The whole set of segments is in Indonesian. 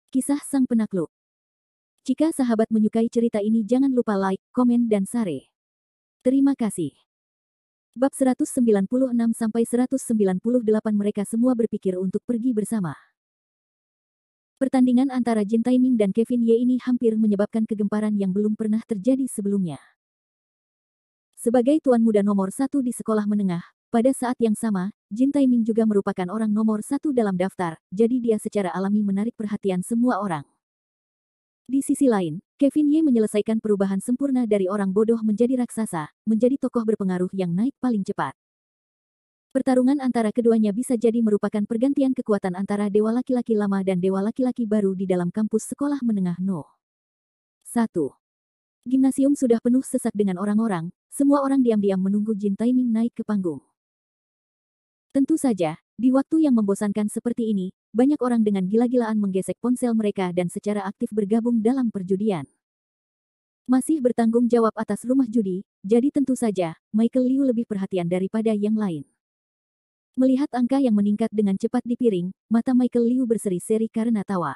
Kisah Sang Penakluk. Jika sahabat menyukai cerita ini jangan lupa like, komen dan share. Terima kasih. Bab 196-198 mereka semua berpikir untuk pergi bersama. Pertandingan antara Jin Taiming dan Kevin Ye ini hampir menyebabkan kegemparan yang belum pernah terjadi sebelumnya. Sebagai tuan muda nomor 1 di sekolah menengah, pada saat yang sama, Jin Taiming juga merupakan orang nomor 1 dalam daftar, jadi dia secara alami menarik perhatian semua orang. Di sisi lain, Kevin Ye menyelesaikan perubahan sempurna dari orang bodoh menjadi raksasa, menjadi tokoh berpengaruh yang naik paling cepat. Pertarungan antara keduanya bisa jadi merupakan pergantian kekuatan antara dewa laki-laki lama dan dewa laki-laki baru di dalam kampus sekolah menengah No. 1. Gimnasium sudah penuh sesak dengan orang-orang, semua orang diam-diam menunggu Jin Taiming naik ke panggung. Tentu saja, di waktu yang membosankan seperti ini, banyak orang dengan gila-gilaan menggesek ponsel mereka dan secara aktif bergabung dalam perjudian. Masih bertanggung jawab atas rumah judi, jadi tentu saja, Michael Liu lebih perhatian daripada yang lain. Melihat angka yang meningkat dengan cepat di piring, mata Michael Liu berseri-seri karena tawa.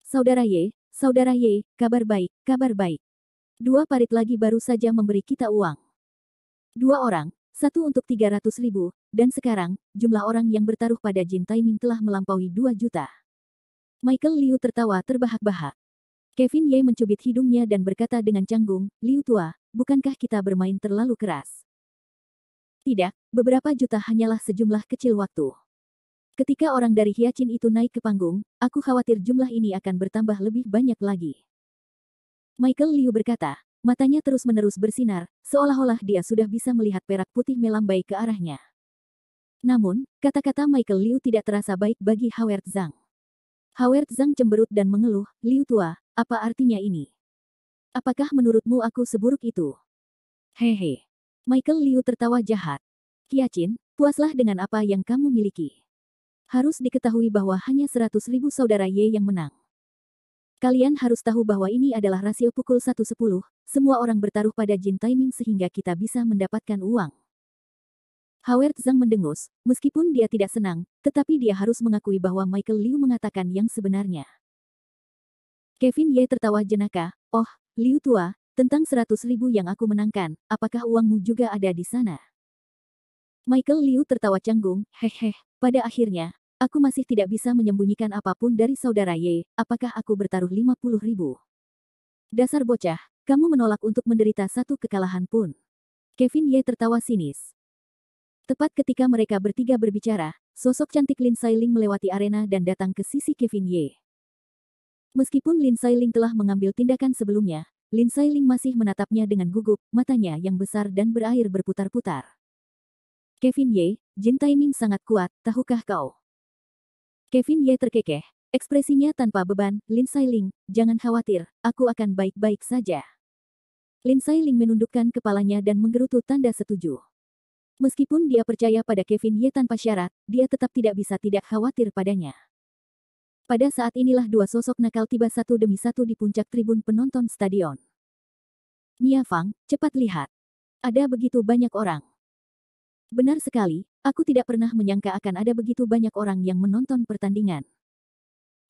Saudara Ye, kabar baik, kabar baik. 2 parit lagi baru saja memberi kita uang. 2 orang, 1 untuk 300.000, dan sekarang, jumlah orang yang bertaruh pada Jin Taiming telah melampaui 2 juta. Michael Liu tertawa terbahak-bahak. Kevin Ye mencubit hidungnya dan berkata dengan canggung, Liu tua, bukankah kita bermain terlalu keras? Tidak, beberapa juta hanyalah sejumlah kecil waktu. Ketika orang dari Hiachin itu naik ke panggung, aku khawatir jumlah ini akan bertambah lebih banyak lagi. Michael Liu berkata, matanya terus-menerus bersinar, seolah-olah dia sudah bisa melihat perak putih melambai ke arahnya. Namun, kata-kata Michael Liu tidak terasa baik bagi Howard Zhang. Howard Zhang cemberut dan mengeluh, Liu tua, apa artinya ini? Apakah menurutmu aku seburuk itu? Hehe. Michael Liu tertawa jahat. Hiachin, puaslah dengan apa yang kamu miliki. Harus diketahui bahwa hanya 100.000 saudara Ye yang menang. Kalian harus tahu bahwa ini adalah rasio pukul 1-10, semua orang bertaruh pada Jin Taiming sehingga kita bisa mendapatkan uang. Howard Zhang mendengus, meskipun dia tidak senang, tetapi dia harus mengakui bahwa Michael Liu mengatakan yang sebenarnya. Kevin Ye tertawa jenaka, oh, Liu tua, tentang 100.000 yang aku menangkan, apakah uangmu juga ada di sana? Michael Liu tertawa canggung, hehe, pada akhirnya, aku masih tidak bisa menyembunyikan apapun dari saudara Ye, apakah aku bertaruh 50.000? Dasar bocah, kamu menolak untuk menderita satu kekalahan pun. Kevin Ye tertawa sinis. Tepat ketika mereka bertiga berbicara, sosok cantik Lin Sailing melewati arena dan datang ke sisi Kevin Ye. Meskipun Lin Sailing telah mengambil tindakan sebelumnya, Lin Sailing masih menatapnya dengan gugup, matanya yang besar dan berair berputar-putar. Kevin Ye, Jin Taiming sangat kuat, tahukah kau? Kevin Ye terkekeh, ekspresinya tanpa beban, Lin Sailing, jangan khawatir, aku akan baik-baik saja. Lin Sailing menundukkan kepalanya dan menggerutu tanda setuju. Meskipun dia percaya pada Kevin Ye tanpa syarat, dia tetap tidak bisa tidak khawatir padanya. Pada saat inilah 2 sosok nakal tiba satu demi satu di puncak tribun penonton stadion. Mia Fang, cepat lihat. Ada begitu banyak orang. Benar sekali, aku tidak pernah menyangka akan ada begitu banyak orang yang menonton pertandingan.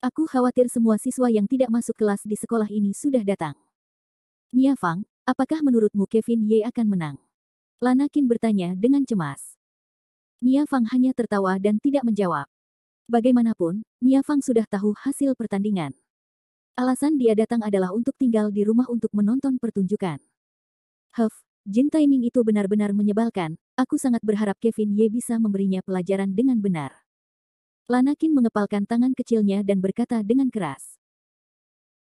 Aku khawatir semua siswa yang tidak masuk kelas di sekolah ini sudah datang. Mia Fang, apakah menurutmu Kevin Ye akan menang? Lana Qin bertanya dengan cemas. Mia Fang hanya tertawa dan tidak menjawab. Bagaimanapun, Mia Fang sudah tahu hasil pertandingan. Alasan dia datang adalah untuk tinggal di rumah untuk menonton pertunjukan. Jin Taiming itu benar-benar menyebalkan, aku sangat berharap Kevin Ye bisa memberinya pelajaran dengan benar. Lana Qin mengepalkan tangan kecilnya dan berkata dengan keras.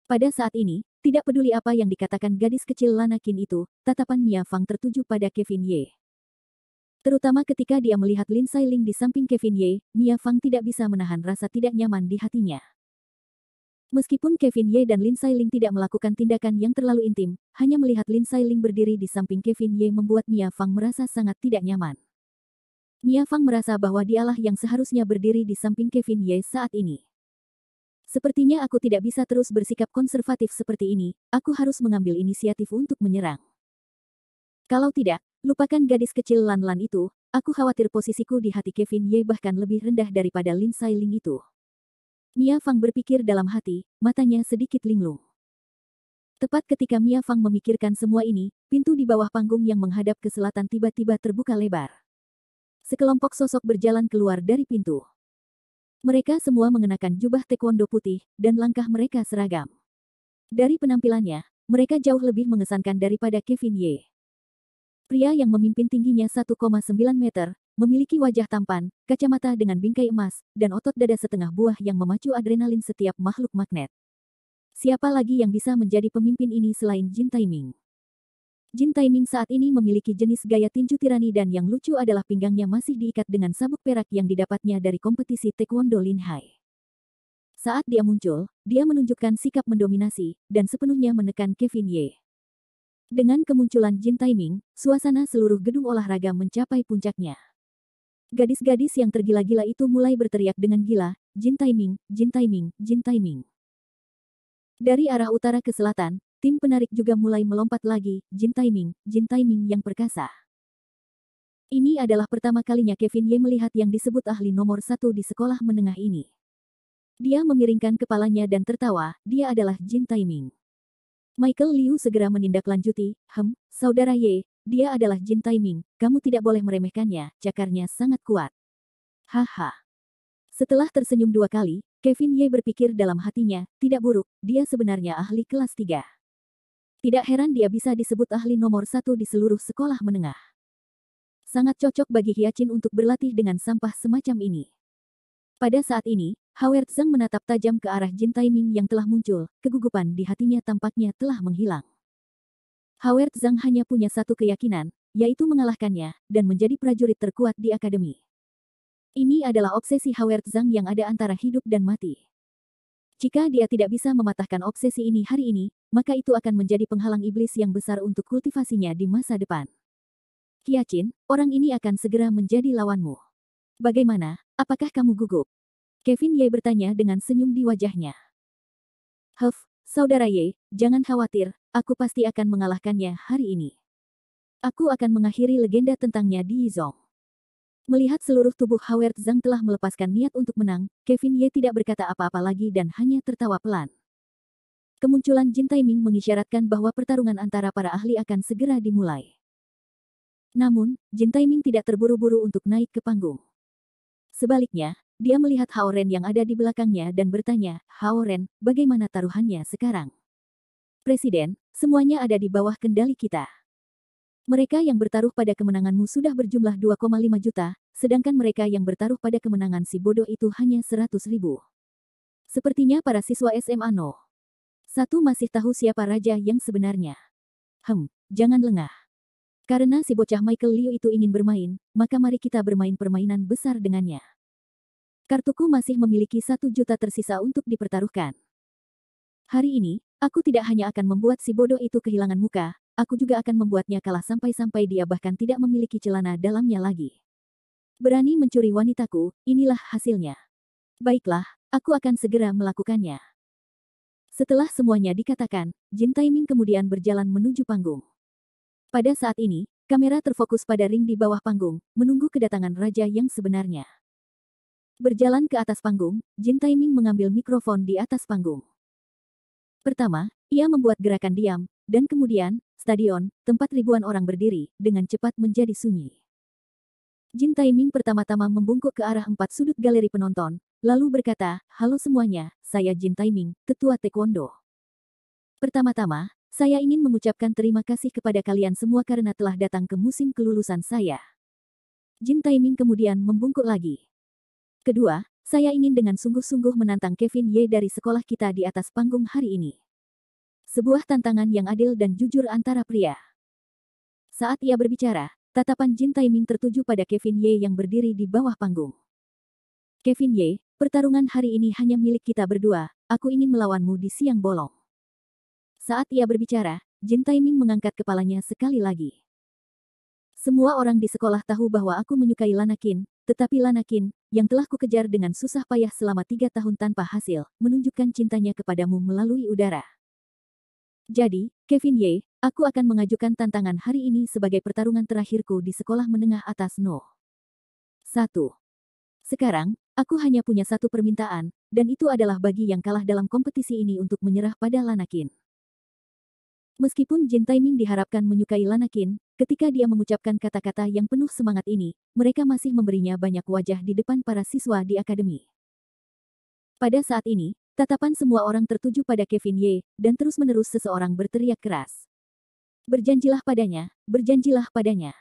Pada saat ini, tidak peduli apa yang dikatakan gadis kecil Lana Qin itu, tatapan Mia Fang tertuju pada Kevin Ye. Terutama ketika dia melihat Lin Sailing di samping Kevin Ye, Mia Fang tidak bisa menahan rasa tidak nyaman di hatinya. Meskipun Kevin Ye dan Lin Sailing tidak melakukan tindakan yang terlalu intim, hanya melihat Lin Sailing berdiri di samping Kevin Ye membuat Mia Fang merasa sangat tidak nyaman. Mia Fang merasa bahwa dialah yang seharusnya berdiri di samping Kevin Ye saat ini. Sepertinya aku tidak bisa terus bersikap konservatif seperti ini, aku harus mengambil inisiatif untuk menyerang. Kalau tidak, lupakan gadis kecil Lan Lan itu, aku khawatir posisiku di hati Kevin Ye bahkan lebih rendah daripada Lin Sailing itu. Mia Fang berpikir dalam hati, matanya sedikit linglung. Tepat ketika Mia Fang memikirkan semua ini, pintu di bawah panggung yang menghadap ke selatan tiba-tiba terbuka lebar. Sekelompok sosok berjalan keluar dari pintu. Mereka semua mengenakan jubah taekwondo putih, dan langkah mereka seragam. Dari penampilannya, mereka jauh lebih mengesankan daripada Kevin Ye. Pria yang memimpin tingginya 1,9 meter, memiliki wajah tampan, kacamata dengan bingkai emas, dan otot dada setengah buah yang memacu adrenalin setiap makhluk magnet. Siapa lagi yang bisa menjadi pemimpin ini selain Jin Taiming? Jin Taiming saat ini memiliki jenis gaya tinju tirani dan yang lucu adalah pinggangnya masih diikat dengan sabuk perak yang didapatnya dari kompetisi Taekwondo Lin Hai. Saat dia muncul, dia menunjukkan sikap mendominasi, dan sepenuhnya menekan Kevin Ye. Dengan kemunculan Jin Taiming, suasana seluruh gedung olahraga mencapai puncaknya. Gadis-gadis yang tergila-gila itu mulai berteriak dengan gila, Jin Taiming, Jin Taiming, Jin Taiming. Dari arah utara ke selatan, tim penarik juga mulai melompat lagi, Jin Taiming yang perkasa. Ini adalah pertama kalinya Kevin Ye melihat yang disebut ahli nomor 1 di sekolah menengah ini. Dia memiringkan kepalanya dan tertawa, dia adalah Jin Taiming. Michael Liu segera menindaklanjuti, saudara Ye, dia adalah Jin Taiming, kamu tidak boleh meremehkannya, cakarnya sangat kuat. Haha. Setelah tersenyum 2 kali, Kevin Ye berpikir dalam hatinya, tidak buruk, dia sebenarnya ahli kelas 3. Tidak heran dia bisa disebut ahli nomor 1 di seluruh sekolah menengah. Sangat cocok bagi Hyacin untuk berlatih dengan sampah semacam ini. Pada saat ini, Howard Zhang menatap tajam ke arah Jin Taiming yang telah muncul, kegugupan di hatinya tampaknya telah menghilang. Howard Zhang hanya punya satu keyakinan, yaitu mengalahkannya, dan menjadi prajurit terkuat di akademi. Ini adalah obsesi Howard Zhang yang ada antara hidup dan mati. Jika dia tidak bisa mematahkan obsesi ini hari ini, maka itu akan menjadi penghalang iblis yang besar untuk kultivasinya di masa depan. Hyacin, orang ini akan segera menjadi lawanmu. Bagaimana, apakah kamu gugup? Kevin Ye bertanya dengan senyum di wajahnya. Saudara Ye, jangan khawatir, aku pasti akan mengalahkannya hari ini. Aku akan mengakhiri legenda tentangnya di Yizong. Melihat seluruh tubuh Howard Zhang telah melepaskan niat untuk menang, Kevin Ye tidak berkata apa-apa lagi dan hanya tertawa pelan. Kemunculan Jin Taiming mengisyaratkan bahwa pertarungan antara para ahli akan segera dimulai. Namun, Jin Taiming tidak terburu-buru untuk naik ke panggung. Sebaliknya, dia melihat Hao Ren yang ada di belakangnya dan bertanya, Hao Ren, bagaimana taruhannya sekarang? Presiden, semuanya ada di bawah kendali kita. Mereka yang bertaruh pada kemenanganmu sudah berjumlah 2,5 juta, sedangkan mereka yang bertaruh pada kemenangan si bodoh itu hanya 100.000. Sepertinya para siswa SMA No. 1 masih tahu siapa raja yang sebenarnya. Jangan lengah. Karena si bocah Michael Liu itu ingin bermain, maka mari kita bermain permainan besar dengannya. Kartuku masih memiliki 1 juta tersisa untuk dipertaruhkan. Hari ini, aku tidak hanya akan membuat si bodoh itu kehilangan muka, aku juga akan membuatnya kalah sampai-sampai dia bahkan tidak memiliki celana dalamnya lagi. Berani mencuri wanitaku, inilah hasilnya. Baiklah, aku akan segera melakukannya. Setelah semuanya dikatakan, Jin Taiming kemudian berjalan menuju panggung. Pada saat ini, kamera terfokus pada ring di bawah panggung, menunggu kedatangan raja yang sebenarnya. Berjalan ke atas panggung, Jin Taiming mengambil mikrofon di atas panggung. Pertama, ia membuat gerakan diam, dan kemudian, stadion, tempat ribuan orang berdiri, dengan cepat menjadi sunyi. Jin Taiming pertama-tama membungkuk ke arah 4 sudut galeri penonton, lalu berkata, halo semuanya, saya Jin Taiming, Ketua Taekwondo. Pertama-tama, saya ingin mengucapkan terima kasih kepada kalian semua karena telah datang ke musim kelulusan saya. Jin Taiming kemudian membungkuk lagi. Kedua, saya ingin dengan sungguh-sungguh menantang Kevin Ye dari sekolah kita di atas panggung hari ini. Sebuah tantangan yang adil dan jujur antara pria. Saat ia berbicara, tatapan Jin Taiming tertuju pada Kevin Ye yang berdiri di bawah panggung. Kevin Ye, pertarungan hari ini hanya milik kita berdua, aku ingin melawanmu di siang bolong. Saat ia berbicara, Jin Taiming mengangkat kepalanya sekali lagi. Semua orang di sekolah tahu bahwa aku menyukai Lanakin, tetapi Lanakin, yang telah kukejar dengan susah payah selama 3 tahun tanpa hasil, menunjukkan cintanya kepadamu melalui udara. Jadi, Kevin Ye, aku akan mengajukan tantangan hari ini sebagai pertarungan terakhirku di sekolah menengah atas No. 1. Sekarang, aku hanya punya satu permintaan, dan itu adalah bagi yang kalah dalam kompetisi ini untuk menyerah pada Lanakin. Meskipun Jin Taiming diharapkan menyukai Lanakin, ketika dia mengucapkan kata-kata yang penuh semangat ini, mereka masih memberinya banyak wajah di depan para siswa di akademi. Pada saat ini, tatapan semua orang tertuju pada Kevin Ye, dan terus-menerus seseorang berteriak keras. Berjanjilah padanya, berjanjilah padanya.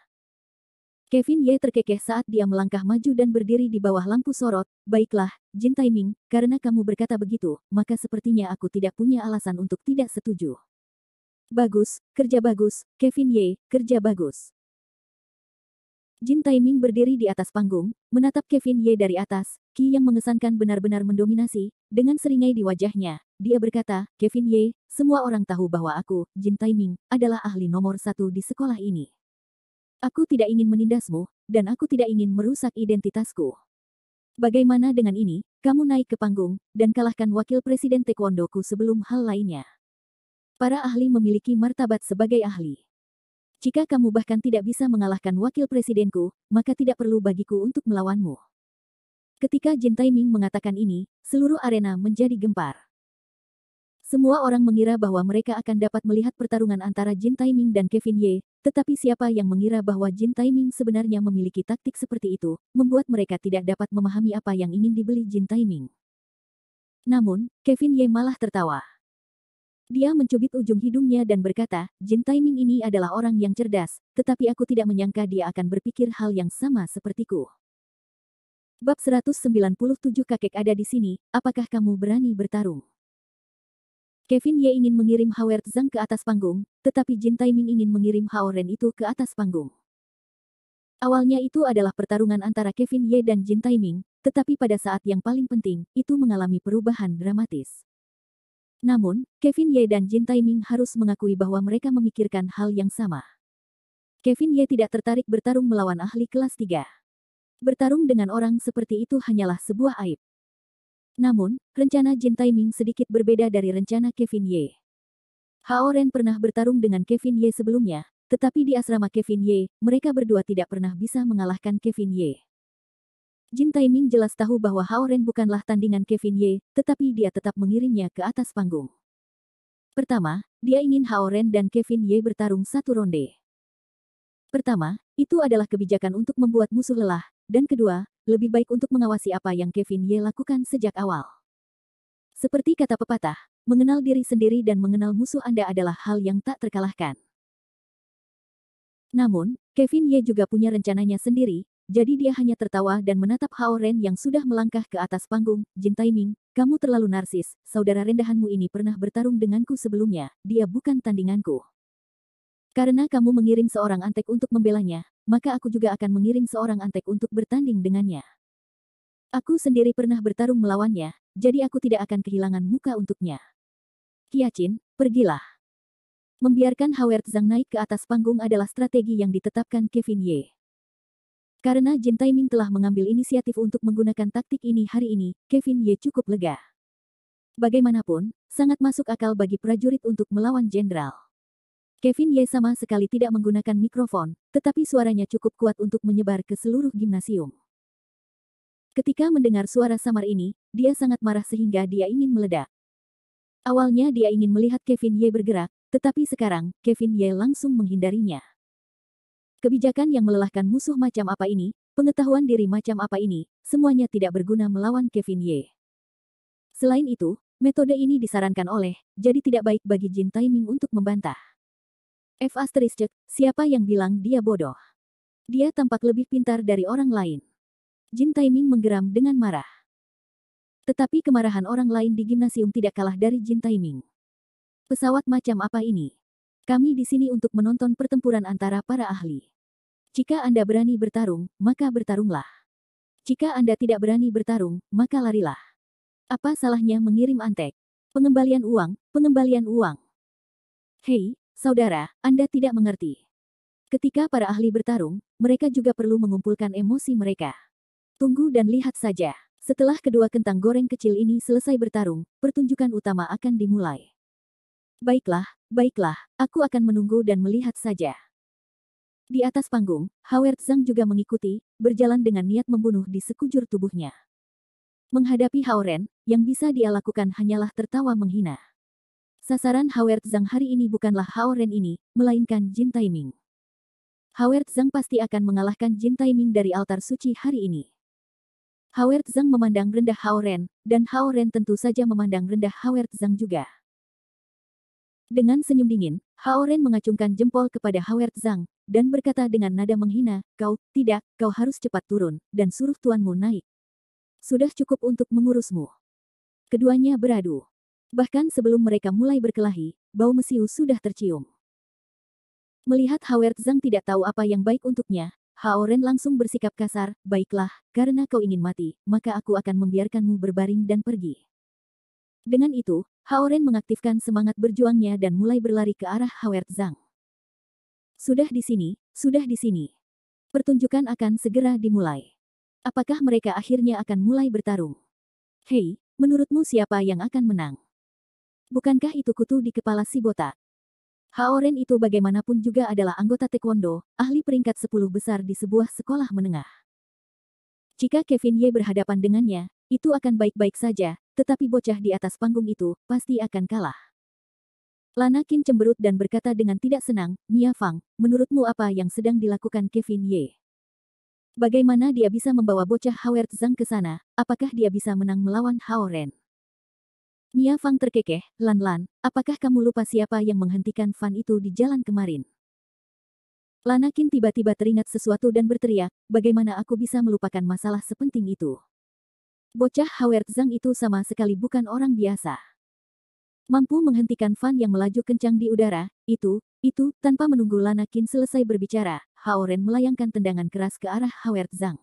Kevin Ye terkekeh saat dia melangkah maju dan berdiri di bawah lampu sorot. Baiklah, Jin Taiming, karena kamu berkata begitu, maka sepertinya aku tidak punya alasan untuk tidak setuju. Bagus, Kevin Ye, kerja bagus. Jin Taiming berdiri di atas panggung, menatap Kevin Ye dari atas, Ki yang mengesankan benar-benar mendominasi, dengan seringai di wajahnya. Dia berkata, Kevin Ye, semua orang tahu bahwa aku, Jin Taiming, adalah ahli nomor 1 di sekolah ini. Aku tidak ingin menindasmu, dan aku tidak ingin merusak identitasku. Bagaimana dengan ini, kamu naik ke panggung, dan kalahkan wakil presiden taekwondoku sebelum hal lainnya. Para ahli memiliki martabat sebagai ahli. Jika kamu bahkan tidak bisa mengalahkan wakil presidenku, maka tidak perlu bagiku untuk melawanmu. Ketika Jin Taiming mengatakan ini, seluruh arena menjadi gempar. Semua orang mengira bahwa mereka akan dapat melihat pertarungan antara Jin Taiming dan Kevin Ye, tetapi siapa yang mengira bahwa Jin Taiming sebenarnya memiliki taktik seperti itu, membuat mereka tidak dapat memahami apa yang ingin dibeli Jin Taiming. Namun, Kevin Ye malah tertawa. Dia mencubit ujung hidungnya dan berkata, Jin Taiming ini adalah orang yang cerdas, tetapi aku tidak menyangka dia akan berpikir hal yang sama sepertiku. Bab 197 Kakek ada di sini, apakah kamu berani bertarung? Kevin Ye ingin mengirim Howard Zhang ke atas panggung, tetapi Jin Taiming ingin mengirim Hao Ren itu ke atas panggung. Awalnya itu adalah pertarungan antara Kevin Ye dan Jin Taiming, tetapi pada saat yang paling penting, itu mengalami perubahan dramatis. Namun, Kevin Ye dan Jin Taiming harus mengakui bahwa mereka memikirkan hal yang sama. Kevin Ye tidak tertarik bertarung melawan ahli kelas 3. Bertarung dengan orang seperti itu hanyalah sebuah aib. Namun, rencana Jin Taiming sedikit berbeda dari rencana Kevin Ye. Hao Ren pernah bertarung dengan Kevin Ye sebelumnya, tetapi di asrama Kevin Ye, mereka berdua tidak pernah bisa mengalahkan Kevin Ye. Jin Taiming jelas tahu bahwa Hao Ren bukanlah tandingan Kevin Ye, tetapi dia tetap mengirimnya ke atas panggung. Pertama, dia ingin Hao Ren dan Kevin Ye bertarung satu ronde. Pertama, itu adalah kebijakan untuk membuat musuh lelah, dan kedua, lebih baik untuk mengawasi apa yang Kevin Ye lakukan sejak awal. Seperti kata pepatah, mengenal diri sendiri dan mengenal musuh Anda adalah hal yang tak terkalahkan. Namun, Kevin Ye juga punya rencananya sendiri, jadi dia hanya tertawa dan menatap Hao Ren yang sudah melangkah ke atas panggung. Jin Taiming, kamu terlalu narsis, saudara rendahanmu ini pernah bertarung denganku sebelumnya, dia bukan tandinganku. Karena kamu mengirim seorang antek untuk membelanya, maka aku juga akan mengirim seorang antek untuk bertanding dengannya. Aku sendiri pernah bertarung melawannya, jadi aku tidak akan kehilangan muka untuknya. Qiaqin, pergilah. Membiarkan Howard Zhang naik ke atas panggung adalah strategi yang ditetapkan Kevin Ye. Karena Jin Taiming telah mengambil inisiatif untuk menggunakan taktik ini hari ini, Kevin Ye cukup lega. Bagaimanapun, sangat masuk akal bagi prajurit untuk melawan jenderal. Kevin Ye sama sekali tidak menggunakan mikrofon, tetapi suaranya cukup kuat untuk menyebar ke seluruh gimnasium. Ketika mendengar suara samar ini, dia sangat marah sehingga dia ingin meledak. Awalnya dia ingin melihat Kevin Ye bergerak, tetapi sekarang, Kevin Ye langsung menghindarinya. Kebijakan yang melelahkan musuh macam apa ini, pengetahuan diri macam apa ini, semuanya tidak berguna melawan Kevin Ye. Selain itu, metode ini disarankan oleh, jadi tidak baik bagi Jin Taiming untuk membantah. Siapa yang bilang dia bodoh? Dia tampak lebih pintar dari orang lain. Jin Taiming menggeram dengan marah. Tetapi kemarahan orang lain di gimnasium tidak kalah dari Jin Taiming. Pesawat macam apa ini? Kami di sini untuk menonton pertempuran antara para ahli. Jika Anda berani bertarung, maka bertarunglah. Jika Anda tidak berani bertarung, maka larilah. Apa salahnya mengirim antek? Pengembalian uang. Hei, saudara, Anda tidak mengerti. Ketika para ahli bertarung, mereka juga perlu mengumpulkan emosi mereka. Tunggu dan lihat saja. Setelah kedua kentang goreng kecil ini selesai bertarung, pertunjukan utama akan dimulai. Baiklah, aku akan menunggu dan melihat saja. Di atas panggung, Howard Zhang juga mengikuti, berjalan dengan niat membunuh di sekujur tubuhnya. Menghadapi Haoren, yang bisa dia lakukan hanyalah tertawa menghina. Sasaran Howard Zhang hari ini bukanlah Haoren ini, melainkan Jin Taiming. Howard Zhang pasti akan mengalahkan Jin Taiming dari altar suci hari ini. Howard Zhang memandang rendah Haoren, dan Haoren tentu saja memandang rendah Howard Zhang juga. Dengan senyum dingin, Haoren mengacungkan jempol kepada Howard Zhang, dan berkata dengan nada menghina, kau harus cepat turun, dan suruh tuanmu naik. Sudah cukup untuk mengurusmu. Keduanya beradu. Bahkan sebelum mereka mulai berkelahi, bau mesiu sudah tercium. Melihat Howard Zhang tidak tahu apa yang baik untuknya, Haoren langsung bersikap kasar, baiklah, karena kau ingin mati, maka aku akan membiarkanmu berbaring dan pergi. Dengan itu, Haoren mengaktifkan semangat berjuangnya dan mulai berlari ke arah Howard Zhang. Sudah di sini. Pertunjukan akan segera dimulai. Apakah mereka akhirnya akan mulai bertarung? Hei, menurutmu siapa yang akan menang? Bukankah itu kutu di kepala si botak? Haoren itu bagaimanapun juga adalah anggota taekwondo, ahli peringkat 10 besar di sebuah sekolah menengah. Jika Kevin Ye berhadapan dengannya, itu akan baik-baik saja, tetapi bocah di atas panggung itu pasti akan kalah. Lana Qin cemberut dan berkata dengan tidak senang, Mia Fang, menurutmu apa yang sedang dilakukan Kevin Ye? Bagaimana dia bisa membawa bocah Howard Zhang ke sana? Apakah dia bisa menang melawan Haoren? Mia Fang terkekeh, Lan, apakah kamu lupa siapa yang menghentikan Fan itu di jalan kemarin? Lana Qin tiba-tiba teringat sesuatu dan berteriak, bagaimana aku bisa melupakan masalah sepenting itu? Bocah Howard Zhang itu sama sekali bukan orang biasa. Mampu menghentikan Fan yang melaju kencang di udara, itu, tanpa menunggu Lana Qin selesai berbicara, Haoren melayangkan tendangan keras ke arah Howard Zhang.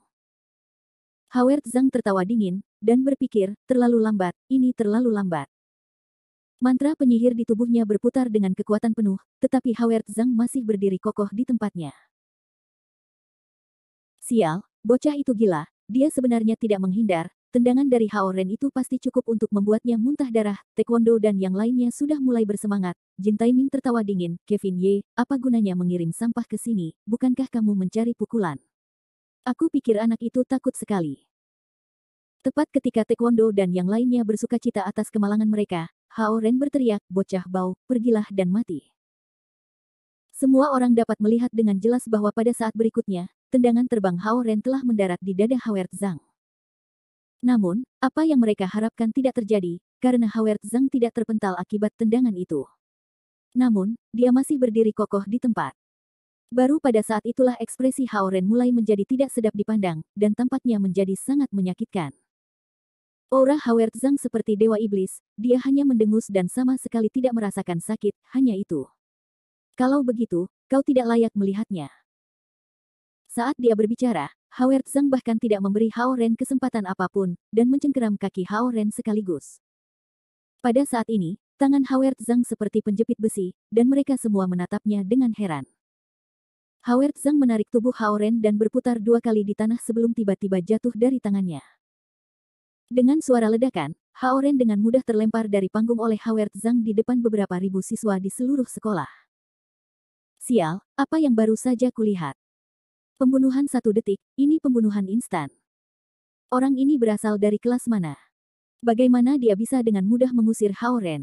Howard Zhang tertawa dingin, dan berpikir, terlalu lambat, ini terlalu lambat. Mantra penyihir di tubuhnya berputar dengan kekuatan penuh, tetapi Howard Zhang masih berdiri kokoh di tempatnya. Sial, bocah itu gila, dia sebenarnya tidak menghindar, tendangan dari Haoren itu pasti cukup untuk membuatnya muntah darah, taekwondo dan yang lainnya sudah mulai bersemangat. Jin Taiming tertawa dingin, Kevin Ye, apa gunanya mengirim sampah ke sini, bukankah kamu mencari pukulan? Aku pikir anak itu takut sekali. Tepat ketika taekwondo dan yang lainnya bersukacita atas kemalangan mereka, Haoren berteriak, bocah bau, pergilah dan mati. Semua orang dapat melihat dengan jelas bahwa pada saat berikutnya, tendangan terbang Haoren telah mendarat di dada Howard Zhang. Namun, apa yang mereka harapkan tidak terjadi, karena Howard Zhang tidak terpental akibat tendangan itu. Namun, dia masih berdiri kokoh di tempat. Baru pada saat itulah ekspresi Haoren mulai menjadi tidak sedap dipandang, dan tampaknya menjadi sangat menyakitkan. Aura Howard Zhang seperti dewa iblis, dia hanya mendengus dan sama sekali tidak merasakan sakit, hanya itu. Kalau begitu, kau tidak layak melihatnya. Saat dia berbicara, Howard Zhang bahkan tidak memberi Haoren kesempatan apapun, dan mencengkeram kaki Haoren sekaligus. Pada saat ini, tangan Howard Zhang seperti penjepit besi, dan mereka semua menatapnya dengan heran. Howard Zhang menarik tubuh Haoren dan berputar 2 kali di tanah sebelum tiba-tiba jatuh dari tangannya. Dengan suara ledakan, Haoren dengan mudah terlempar dari panggung oleh Howard Zhang di depan beberapa ribu siswa di seluruh sekolah. Sial, apa yang baru saja kulihat? Pembunuhan 1 detik, ini pembunuhan instan. Orang ini berasal dari kelas mana? Bagaimana dia bisa dengan mudah mengusir Haoren?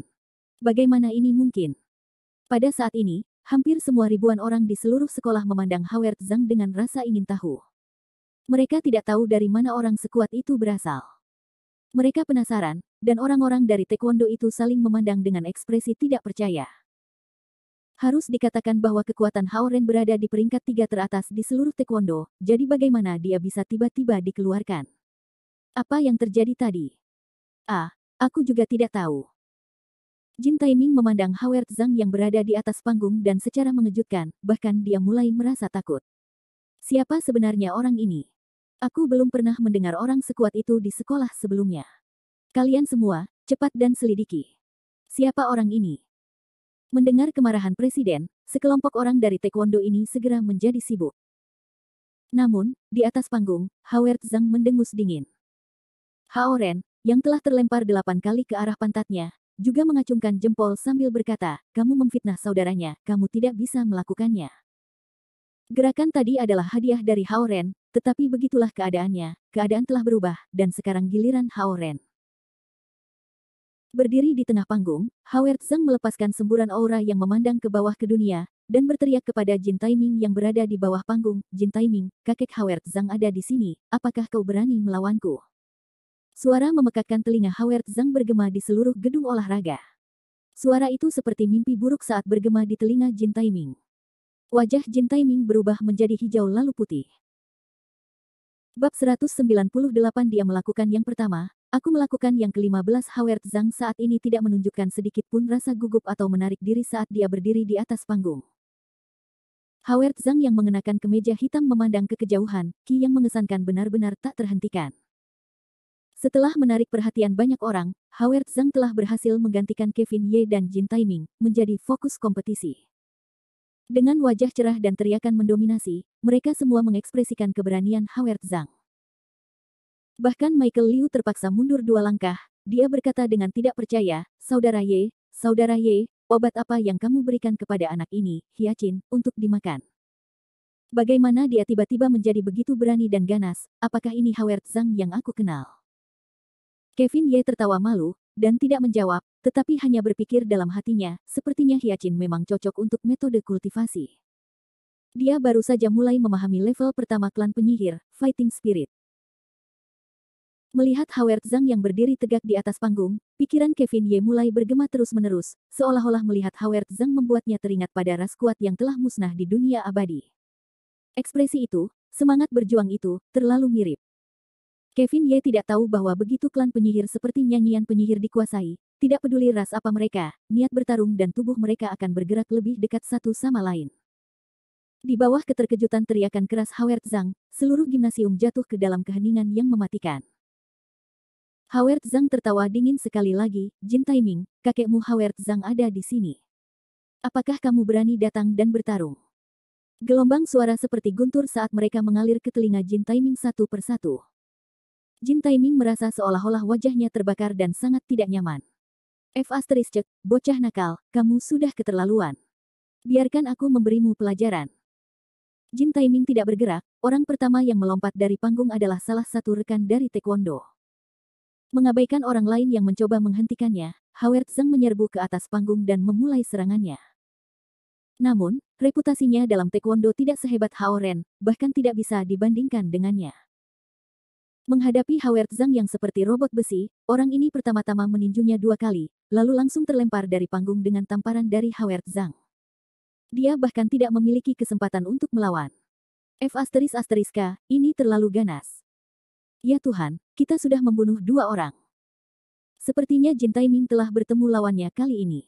Bagaimana ini mungkin? Pada saat ini, hampir semua ribuan orang di seluruh sekolah memandang Howard Zhang dengan rasa ingin tahu. Mereka tidak tahu dari mana orang sekuat itu berasal. Mereka penasaran, dan orang-orang dari taekwondo itu saling memandang dengan ekspresi tidak percaya. Harus dikatakan bahwa kekuatan Haoren berada di peringkat 3 teratas di seluruh taekwondo, jadi bagaimana dia bisa tiba-tiba dikeluarkan? Apa yang terjadi tadi? Aku juga tidak tahu. Jin Taiming memandang Howard Zhang yang berada di atas panggung dan secara mengejutkan, bahkan dia mulai merasa takut. Siapa sebenarnya orang ini? Aku belum pernah mendengar orang sekuat itu di sekolah sebelumnya. Kalian semua, cepat dan selidiki. Siapa orang ini? Mendengar kemarahan presiden, sekelompok orang dari taekwondo ini segera menjadi sibuk. Namun, di atas panggung, Howard Zhang mendengus dingin. Haoren, yang telah terlempar 8 kali ke arah pantatnya, juga mengacungkan jempol sambil berkata, kamu memfitnah saudaranya, kamu tidak bisa melakukannya. Gerakan tadi adalah hadiah dari Haoren, tetapi begitulah keadaannya, keadaan telah berubah, dan sekarang giliran Hao Ren. Berdiri di tengah panggung, Howard Zhang melepaskan semburan aura yang memandang ke bawah ke dunia, dan berteriak kepada Jin Taiming yang berada di bawah panggung, Jin Taiming, kakek Howard Zhang ada di sini, apakah kau berani melawanku? Suara memekakkan telinga Howard Zhang bergema di seluruh gedung olahraga. Suara itu seperti mimpi buruk saat bergema di telinga Jin Taiming. Wajah Jin Taiming berubah menjadi hijau lalu putih. Bab 198 dia melakukan yang pertama, aku melakukan yang ke-15 Howard Zhang saat ini tidak menunjukkan sedikit pun rasa gugup atau menarik diri saat dia berdiri di atas panggung. Howard Zhang yang mengenakan kemeja hitam memandang ke kejauhan, Ki yang mengesankan benar-benar tak terhentikan. Setelah menarik perhatian banyak orang, Howard Zhang telah berhasil menggantikan Kevin Ye dan Jin Taiming menjadi fokus kompetisi. Dengan wajah cerah dan teriakan mendominasi, mereka semua mengekspresikan keberanian Howard Zhang. Bahkan Michael Liu terpaksa mundur 2 langkah, dia berkata dengan tidak percaya, Saudara Ye, obat apa yang kamu berikan kepada anak ini, Hyacin, untuk dimakan? Bagaimana dia tiba-tiba menjadi begitu berani dan ganas, apakah ini Howard Zhang yang aku kenal? Kevin Ye tertawa malu, dan tidak menjawab, tetapi hanya berpikir dalam hatinya, sepertinya Hyacin memang cocok untuk metode kultivasi. Dia baru saja mulai memahami level pertama klan penyihir, Fighting Spirit. Melihat Howard Zhang yang berdiri tegak di atas panggung, pikiran Kevin Ye mulai bergema terus-menerus, seolah-olah melihat Howard Zhang membuatnya teringat pada ras kuat yang telah musnah di dunia abadi. Ekspresi itu, semangat berjuang itu, terlalu mirip. Kevin Ye tidak tahu bahwa begitu klan penyihir seperti nyanyian penyihir dikuasai, tidak peduli ras apa mereka, niat bertarung dan tubuh mereka akan bergerak lebih dekat satu sama lain. Di bawah keterkejutan teriakan keras Howard Zhang, seluruh gimnasium jatuh ke dalam keheningan yang mematikan. Howard Zhang tertawa dingin sekali lagi, Jin Taiming, kakekmu Howard Zhang ada di sini. Apakah kamu berani datang dan bertarung? Gelombang suara seperti guntur saat mereka mengalir ke telinga Jin Taiming satu persatu. Jin Taiming merasa seolah-olah wajahnya terbakar dan sangat tidak nyaman. Bocah nakal, kamu sudah keterlaluan. Biarkan aku memberimu pelajaran. Jin Taiming tidak bergerak, orang pertama yang melompat dari panggung adalah salah satu rekan dari Taekwondo. Mengabaikan orang lain yang mencoba menghentikannya, Howard Zhang menyerbu ke atas panggung dan memulai serangannya. Namun, reputasinya dalam Taekwondo tidak sehebat Hao Ren, bahkan tidak bisa dibandingkan dengannya. Menghadapi Howard Zhang yang seperti robot besi, orang ini pertama-tama meninjunya 2 kali, lalu langsung terlempar dari panggung dengan tamparan dari Howard Zhang. Dia bahkan tidak memiliki kesempatan untuk melawan. Ini terlalu ganas. Ya Tuhan, kita sudah membunuh 2 orang. Sepertinya Jin Taiming telah bertemu lawannya kali ini.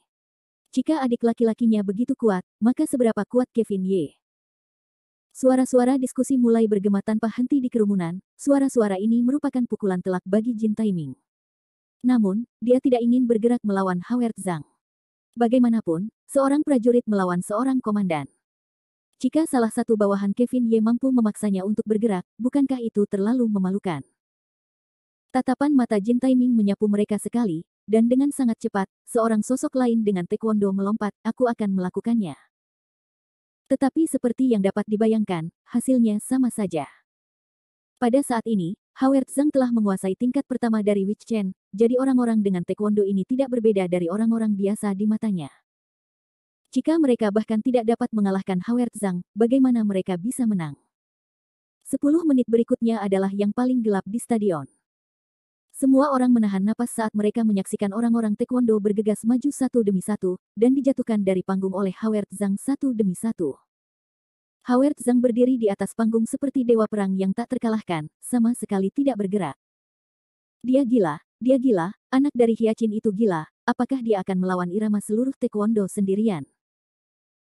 Jika adik laki-lakinya begitu kuat, maka seberapa kuat Kevin Ye? Suara-suara diskusi mulai bergema tanpa henti di kerumunan, suara-suara ini merupakan pukulan telak bagi Jin Taiming. Namun, dia tidak ingin bergerak melawan Howard Zhang. Bagaimanapun, seorang prajurit melawan seorang komandan. Jika salah satu bawahan Kevin Ye mampu memaksanya untuk bergerak, bukankah itu terlalu memalukan? Tatapan mata Jin Taiming menyapu mereka sekali, dan dengan sangat cepat, seorang sosok lain dengan taekwondo melompat, aku akan melakukannya. Tetapi seperti yang dapat dibayangkan, hasilnya sama saja. Pada saat ini, Howard Zhang telah menguasai tingkat pertama dari Wich Chen, jadi orang-orang dengan taekwondo ini tidak berbeda dari orang-orang biasa di matanya. Jika mereka bahkan tidak dapat mengalahkan Howard Zhang, bagaimana mereka bisa menang? 10 menit berikutnya adalah yang paling gelap di stadion. Semua orang menahan napas saat mereka menyaksikan orang-orang taekwondo bergegas maju satu demi satu, dan dijatuhkan dari panggung oleh Howard Zhang satu demi satu. Howard Zhang berdiri di atas panggung seperti dewa perang yang tak terkalahkan, sama sekali tidak bergerak. Dia gila, anak dari Hyacin itu gila, apakah dia akan melawan irama seluruh taekwondo sendirian?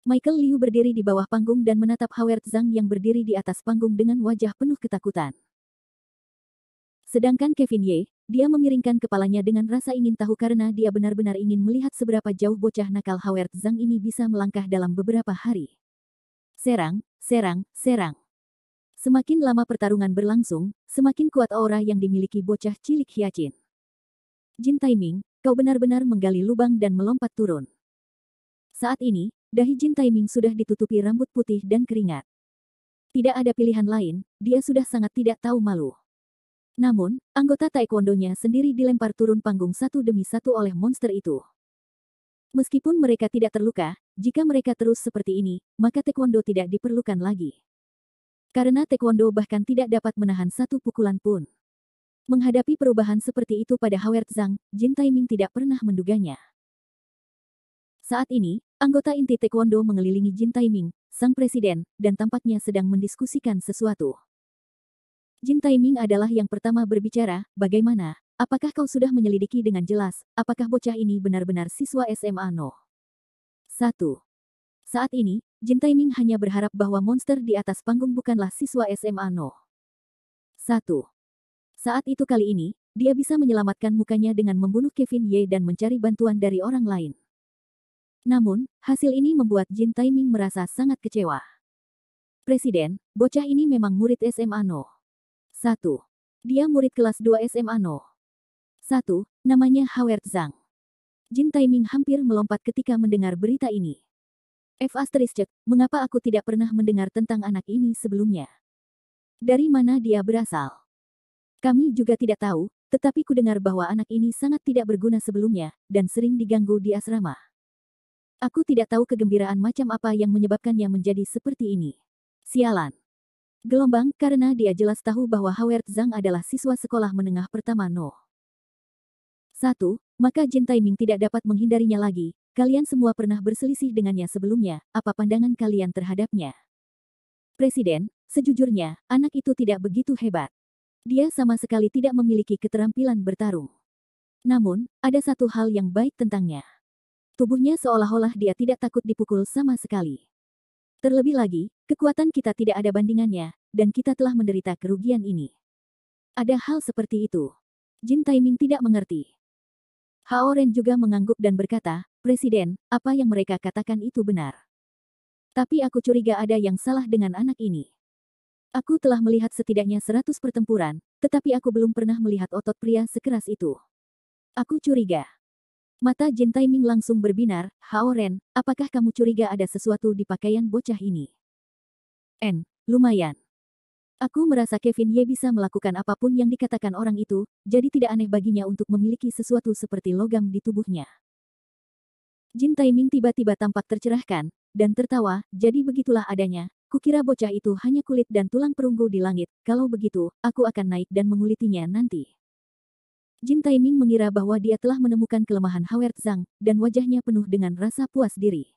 Michael Liu berdiri di bawah panggung dan menatap Howard Zhang yang berdiri di atas panggung dengan wajah penuh ketakutan. Sedangkan Kevin Ye, dia memiringkan kepalanya dengan rasa ingin tahu karena dia benar-benar ingin melihat seberapa jauh bocah nakal Howard Zhang ini bisa melangkah dalam beberapa hari. Serang. Semakin lama pertarungan berlangsung, semakin kuat aura yang dimiliki bocah cilik Hyacin. Jin Taiming, kau benar-benar menggali lubang dan melompat turun. Saat ini, dahi Jin Taiming sudah ditutupi rambut putih dan keringat. Tidak ada pilihan lain, dia sudah sangat tidak tahu malu. Namun, anggota taekwondonya sendiri dilempar turun panggung satu demi satu oleh monster itu. Meskipun mereka tidak terluka, jika mereka terus seperti ini, maka taekwondo tidak diperlukan lagi. Karena taekwondo bahkan tidak dapat menahan satu pukulan pun. Menghadapi perubahan seperti itu pada Howard Zhang, Jin Taiming tidak pernah menduganya. Saat ini, anggota inti taekwondo mengelilingi Jin Taiming, sang presiden, dan tampaknya sedang mendiskusikan sesuatu. Jin Taiming adalah yang pertama berbicara, bagaimana? Apakah kau sudah menyelidiki dengan jelas, apakah bocah ini benar-benar siswa SMA No? 1. Saat ini, Jin Taiming hanya berharap bahwa monster di atas panggung bukanlah siswa SMA No. 1. Saat itu kali ini, dia bisa menyelamatkan mukanya dengan membunuh Kevin Ye dan mencari bantuan dari orang lain. Namun, hasil ini membuat Jin Taiming merasa sangat kecewa. Presiden, bocah ini memang murid SMA No. 1. Dia murid kelas 2 SMA No. 1, namanya Howard Zhang. Jin Taiming hampir melompat ketika mendengar berita ini. Mengapa aku tidak pernah mendengar tentang anak ini sebelumnya? Dari mana dia berasal? Kami juga tidak tahu, tetapi ku dengar bahwa anak ini sangat tidak berguna sebelumnya, dan sering diganggu di asrama. Aku tidak tahu kegembiraan macam apa yang menyebabkannya menjadi seperti ini. Sialan. Gelombang, karena dia jelas tahu bahwa Howard Zhang adalah siswa sekolah menengah pertama No. 1, maka Jin Taiming tidak dapat menghindarinya lagi. Kalian semua pernah berselisih dengannya sebelumnya, apa pandangan kalian terhadapnya? Presiden, sejujurnya, anak itu tidak begitu hebat. Dia sama sekali tidak memiliki keterampilan bertarung. Namun, ada satu hal yang baik tentangnya. Tubuhnya seolah-olah dia tidak takut dipukul sama sekali. Terlebih lagi, kekuatan kita tidak ada bandingannya, dan kita telah menderita kerugian ini. Ada hal seperti itu. Jin Taiming tidak mengerti. Hao Ren juga mengangguk dan berkata, Presiden, apa yang mereka katakan itu benar. Tapi aku curiga ada yang salah dengan anak ini. Aku telah melihat setidaknya 100 pertempuran, tetapi aku belum pernah melihat otot pria sekeras itu. Aku curiga. Mata Jin Taiming langsung berbinar, Hao Ren, apakah kamu curiga ada sesuatu di pakaian bocah ini? Lumayan. Aku merasa Kevin Ye bisa melakukan apapun yang dikatakan orang itu, jadi tidak aneh baginya untuk memiliki sesuatu seperti logam di tubuhnya. Jin Taiming tiba-tiba tampak tercerahkan, dan tertawa, jadi begitulah adanya. Kukira bocah itu hanya kulit dan tulang perunggu di langit, kalau begitu, aku akan naik dan mengulitinya nanti. Jin Taiming mengira bahwa dia telah menemukan kelemahan Howard Zhang, dan wajahnya penuh dengan rasa puas diri.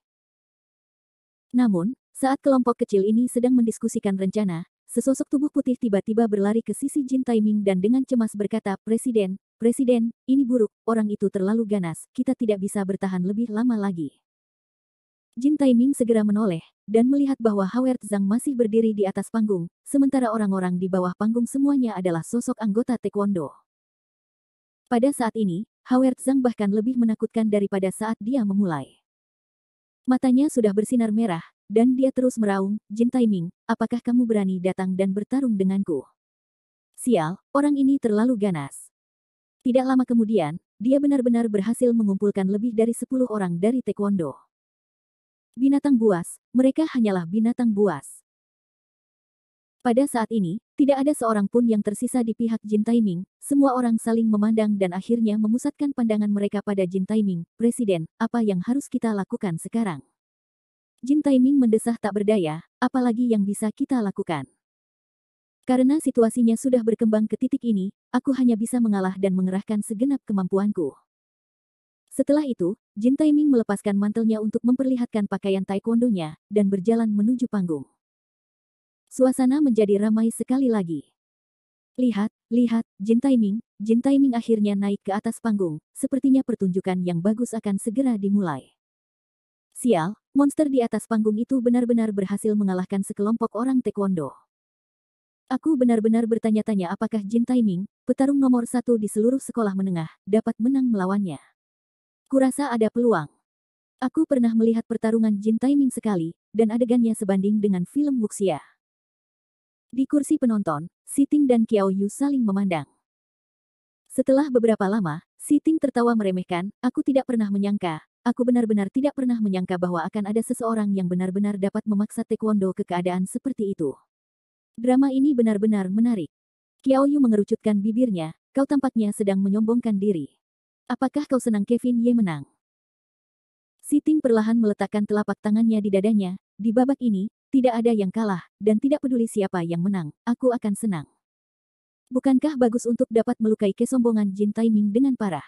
Namun, saat kelompok kecil ini sedang mendiskusikan rencana, sesosok tubuh putih tiba-tiba berlari ke sisi Jin Taiming dan dengan cemas berkata, Presiden, ini buruk, orang itu terlalu ganas, kita tidak bisa bertahan lebih lama lagi. Jin Taiming segera menoleh, dan melihat bahwa Howard Zhang masih berdiri di atas panggung, sementara orang-orang di bawah panggung semuanya adalah sosok anggota taekwondo. Pada saat ini, Howard Zhang bahkan lebih menakutkan daripada saat dia memulai. Matanya sudah bersinar merah, dan dia terus meraung, Jin Taiming, apakah kamu berani datang dan bertarung denganku? Sial, orang ini terlalu ganas. Tidak lama kemudian, dia benar-benar berhasil mengumpulkan lebih dari 10 orang dari taekwondo. Binatang buas, mereka hanyalah binatang buas. Pada saat ini, tidak ada seorang pun yang tersisa di pihak Jin Taiming, semua orang saling memandang dan akhirnya memusatkan pandangan mereka pada Jin Taiming, Presiden, apa yang harus kita lakukan sekarang? Jin Taiming mendesah tak berdaya, apalagi yang bisa kita lakukan? Karena situasinya sudah berkembang ke titik ini, aku hanya bisa mengalah dan mengerahkan segenap kemampuanku. Setelah itu, Jin Taiming melepaskan mantelnya untuk memperlihatkan pakaian taekwondonya, dan berjalan menuju panggung. Suasana menjadi ramai sekali lagi. Lihat, Jin Taiming akhirnya naik ke atas panggung, sepertinya pertunjukan yang bagus akan segera dimulai. Sial, monster di atas panggung itu benar-benar berhasil mengalahkan sekelompok orang taekwondo. Aku benar-benar bertanya-tanya apakah Jin Taiming, petarung nomor 1 di seluruh sekolah menengah, dapat menang melawannya. Kurasa ada peluang. Aku pernah melihat pertarungan Jin Taiming sekali, dan adegannya sebanding dengan film wuxia. Di kursi penonton, Si Ting dan Qiao Yu saling memandang. Setelah beberapa lama, Si Ting tertawa meremehkan, aku benar-benar tidak pernah menyangka bahwa akan ada seseorang yang benar-benar dapat memaksa taekwondo ke keadaan seperti itu. Drama ini benar-benar menarik. Qiao Yu mengerucutkan bibirnya, kau tampaknya sedang menyombongkan diri. Apakah kau senang Kevin Ye menang? Si Ting perlahan meletakkan telapak tangannya di dadanya, di babak ini, tidak ada yang kalah, dan tidak peduli siapa yang menang, aku akan senang. Bukankah bagus untuk dapat melukai kesombongan Jin Taiming dengan parah?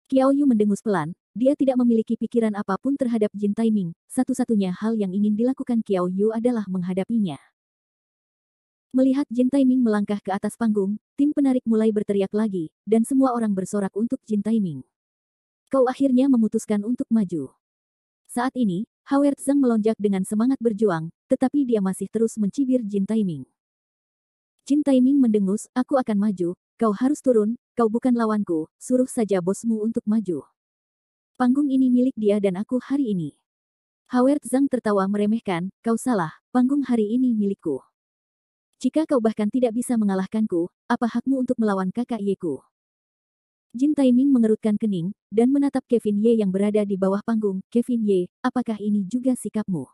Qiao Yu mendengus pelan, dia tidak memiliki pikiran apapun terhadap Jin Taiming, satu-satunya hal yang ingin dilakukan Qiao Yu adalah menghadapinya. Melihat Jin Taiming melangkah ke atas panggung, tim penarik mulai berteriak lagi, dan semua orang bersorak untuk Jin Taiming. Kau akhirnya memutuskan untuk maju. Saat ini, Howard Zhang melonjak dengan semangat berjuang, tetapi dia masih terus mencibir Jin Taiming. Jin Taiming mendengus, aku akan maju, kau harus turun, kau bukan lawanku, suruh saja bosmu untuk maju. Panggung ini milik dia dan aku hari ini. Howard Zhang tertawa meremehkan, kau salah, panggung hari ini milikku. Jika kau bahkan tidak bisa mengalahkanku, apa hakmu untuk melawan kakak Yeku? Jin Taiming mengerutkan kening, dan menatap Kevin Ye yang berada di bawah panggung. Kevin Ye, apakah ini juga sikapmu?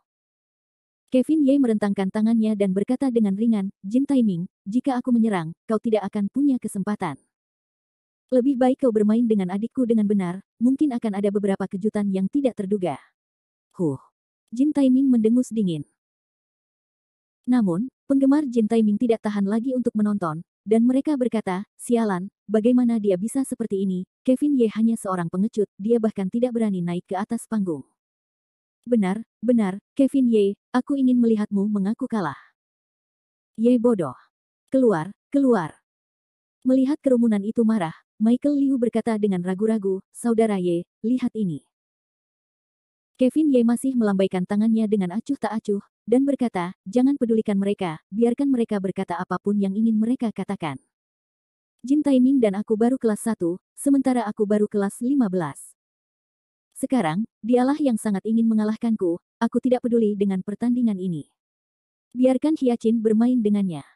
Kevin Ye merentangkan tangannya dan berkata dengan ringan, Jin Taiming, jika aku menyerang, kau tidak akan punya kesempatan. Lebih baik kau bermain dengan adikku dengan benar, mungkin akan ada beberapa kejutan yang tidak terduga. Jin Taiming mendengus dingin. Namun, penggemar Jin Taiming tidak tahan lagi untuk menonton, dan mereka berkata, sialan, bagaimana dia bisa seperti ini, Kevin Ye hanya seorang pengecut, dia bahkan tidak berani naik ke atas panggung. Benar, Kevin Ye, aku ingin melihatmu mengaku kalah. Ye bodoh. Keluar. Melihat kerumunan itu marah, Michael Liu berkata dengan ragu-ragu, saudara Ye, lihat ini. Kevin Ye masih melambaikan tangannya dengan acuh tak acuh, dan berkata, jangan pedulikan mereka, biarkan mereka berkata apapun yang ingin mereka katakan. Jin Taiming dan aku baru kelas 1, sementara aku baru kelas 15. Sekarang, dialah yang sangat ingin mengalahkanku, aku tidak peduli dengan pertandingan ini. Biarkan Hyacin bermain dengannya.